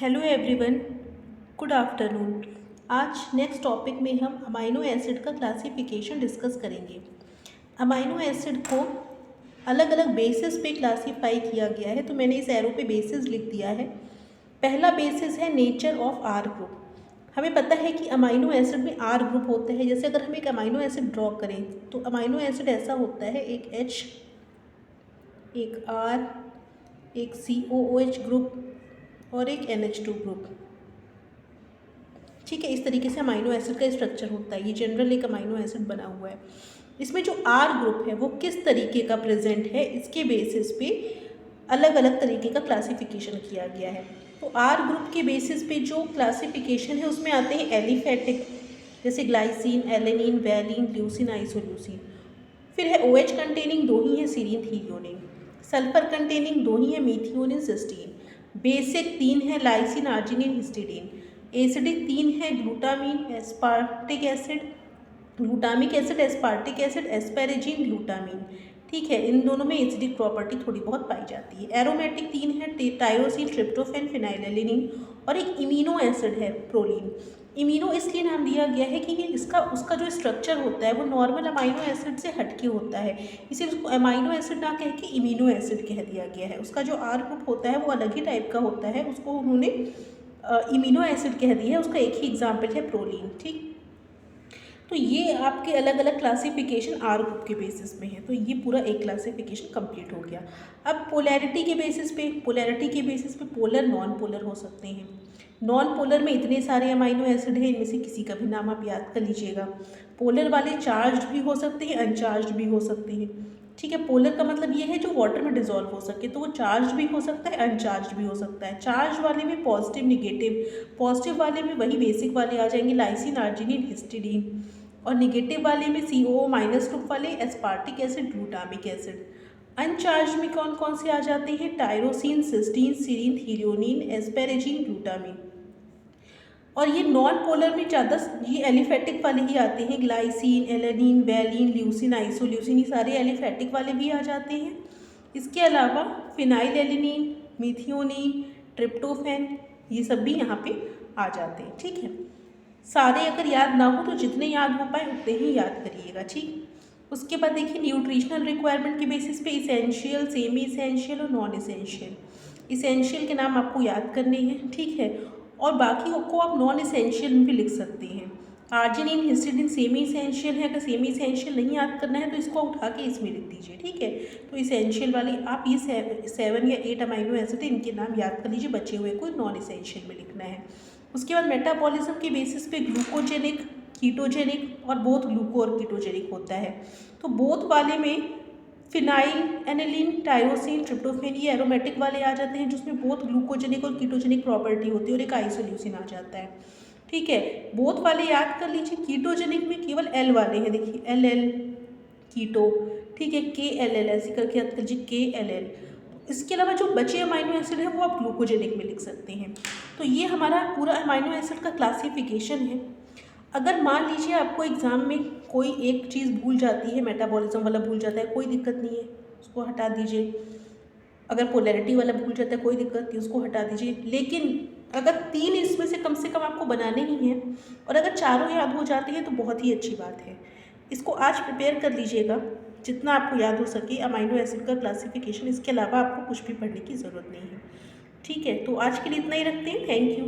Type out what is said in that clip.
Hello everyone, good afternoon. आज next topic में हम अमाइनो एसिड का क्लासिफिकेशन डिस्कस करेंगे। अमाइनो एसिड को अलग अलग बेसिस पे क्लासीफाई किया गया है, तो मैंने इस एरो पे बेसिस लिख दिया है। पहला बेसिस है नेचर ऑफ आर ग्रुप। हमें पता है कि अमाइनो एसिड में आर ग्रुप होते हैं। जैसे अगर हम एक अमाइनो एसिड ड्रॉ करें तो अमाइनो एसिड ऐसा होता है, एक H, एक R, एक COOH ग्रुप और एक NH2 ग्रुप। ठीक है, इस तरीके से अमाइनो एसिड का स्ट्रक्चर होता है। ये जनरल एक अमाइनो एसिड बना हुआ है। इसमें जो आर ग्रुप है वो किस तरीके का प्रेजेंट है, इसके बेसिस पे अलग अलग तरीके का क्लासिफिकेशन किया गया है। तो आर ग्रुप के बेसिस पे जो क्लासिफिकेशन है उसमें आते हैं एलिफेटिक, जैसे glycine, alanine, valine, leucine, isoleucine. फिर है OH कंटेनिंग, दो ही है, सीरीन, थीयोनिन। सल्फर कंटेनिंग दो ही है, मीथियोनिन, सिस्टीन। बेसिक तीन है, लाइसिन, आर्जिनिन, हिस्टिडीन। एसिडिक तीन है, glutamine, aspartic acid, glutamic acid, aspartic acid, asparagine, glutamine. ठीक है, इन दोनों में एसिडिक प्रॉपर्टी थोड़ी बहुत पाई जाती है। एरोमेटिक तीन है, टायरोसिन, ट्रिप्टोफैन, फिनाइलएलिनिन। और एक इमिनो एसिड है, प्रोलीन। इमिनो इसलिए नाम दिया गया है कि उसका जो स्ट्रक्चर होता है वो नॉर्मल अमाइनो एसिड से हटके होता है, इसीलिए उसको अमाइनो एसिड ना कह के इमिनो एसिड कह दिया गया है। उसका जो आर ग्रुप होता है वो अलग ही टाइप का होता है, उसको उन्होंने इमिनो एसिड कह दिया है। उसका एक ही एग्जाम्पल है, प्रोलीन। ठीक, तो ये आपके अलग अलग क्लासिफिकेशन आर ग्रुप के बेसिस पे है। तो ये पूरा एक क्लासिफिकेशन कंप्लीट हो गया। अब पोलैरिटी के बेसिस पे पोलर, नॉन पोलर हो सकते हैं। नॉन पोलर में इतने सारे अमाइनो एसिड हैं, इनमें से किसी का भी नाम आप याद कर लीजिएगा। पोलर वाले चार्ज्ड भी हो सकते हैं, अनचार्ज्ड भी हो सकते हैं। ठीक है, पोलर का मतलब ये है जो वाटर में डिजोल्व हो सके, तो वो चार्ज भी हो सकता है, अनचार्ज भी हो सकता है। चार्ज वाले में पॉजिटिव, निगेटिव। पॉजिटिव वाले में वही बेसिक वाले आ जाएंगे, लाइसिन, आर्जिनिन, हिस्टिडीन। और निगेटिव वाले में COO माइनस ग्रुप वाले, एस्पार्टिक एसिड, ग्लूटामिक एसिड। अनचार्ज में कौन कौन से आ जाते हैं, tyrosine, cysteine, serine, थीरियोनिन, asparagine, glutamine. और ये नॉन पोलर में ज़्यादा ये एलिफेटिक वाले ही आते हैं, glycine, alanine, valine, leucine, isoleucine, ये सारे एलिफेटिक वाले भी आ जाते हैं। इसके अलावा फिनाइलएलिनिन, मीथियोनिन, ट्रिप्टोफैन, ये सब भी यहाँ पे आ जाते हैं। ठीक है, सारे अगर याद ना हो तो जितने याद हो पाए उतने ही याद करिएगा। ठीक, उसके बाद देखिए न्यूट्रिशनल रिक्वायरमेंट के बेसिस पे इसेंशियल, सेमी इसेंशियल और नॉन इसेंशियल। इसेंशियल के नाम आपको याद करने हैं, ठीक है, और बाकी को आप नॉन इसेंशियल में भी लिख सकते हैं। आर्जिनिन, हिस्टिडीन सेमी इसेंशियल है। अगर सेमी इसेंशियल नहीं याद करना है तो इसको उठा के इसमें लिख दीजिए। ठीक है, तो इसेंशियल वाली आप ये 7 या 8 अमाइनो एसिड इनके नाम याद कर लीजिए, बचे हुए को नॉन इसेंशियल में लिखना है। उसके बाद मेटाबॉलिज्म के बेसिस पे ग्लूकोजेनिक, कीटोजेनिक और बोथ ग्लूको और कीटोजेनिक होता है। तो बोथ वाले में फिनाइल, एनिलीन, टायरोसिन, ट्रिप्टोफैन, ये एरोमेटिक वाले आ जाते हैं जिसमें बोथ ग्लूकोजेनिक और कीटोजेनिक प्रॉपर्टी होती है, और एक आइसोल्यूसिन आ जाता है। ठीक है, बोथ वाले याद कर लीजिए। कीटोजेनिक में केवल L वाले हैं, देखिए LL कीटो। ठीक है, KLL ऐसे करके याद कर लीजिए, KLL। इसके अलावा जो बचे अमाइनो एसिड है वो आप ग्लूकोजेनिक में लिख सकते हैं। तो ये हमारा पूरा अमाइनो एसिड का क्लासिफिकेशन है। अगर मान लीजिए आपको एग्ज़ाम में कोई एक चीज़ भूल जाती है, मेटाबॉलिज्म वाला भूल जाता है, कोई दिक्कत नहीं है, उसको हटा दीजिए। अगर पोलैरिटी वाला भूल जाता है कोई दिक्कत नहीं, उसको हटा दीजिए। लेकिन अगर 3 इसमें से कम आपको बनाने ही हैं और अगर चारों याद हो जाते हैं तो बहुत ही अच्छी बात है। इसको आज प्रिपेयर कर लीजिएगा जितना आपको याद हो सके अमाइनो एसिड का क्लासिफिकेशन। इसके अलावा आपको कुछ भी पढ़ने की ज़रूरत नहीं है। ठीक है, तो आज के लिए इतना ही रखते हैं। Thank you.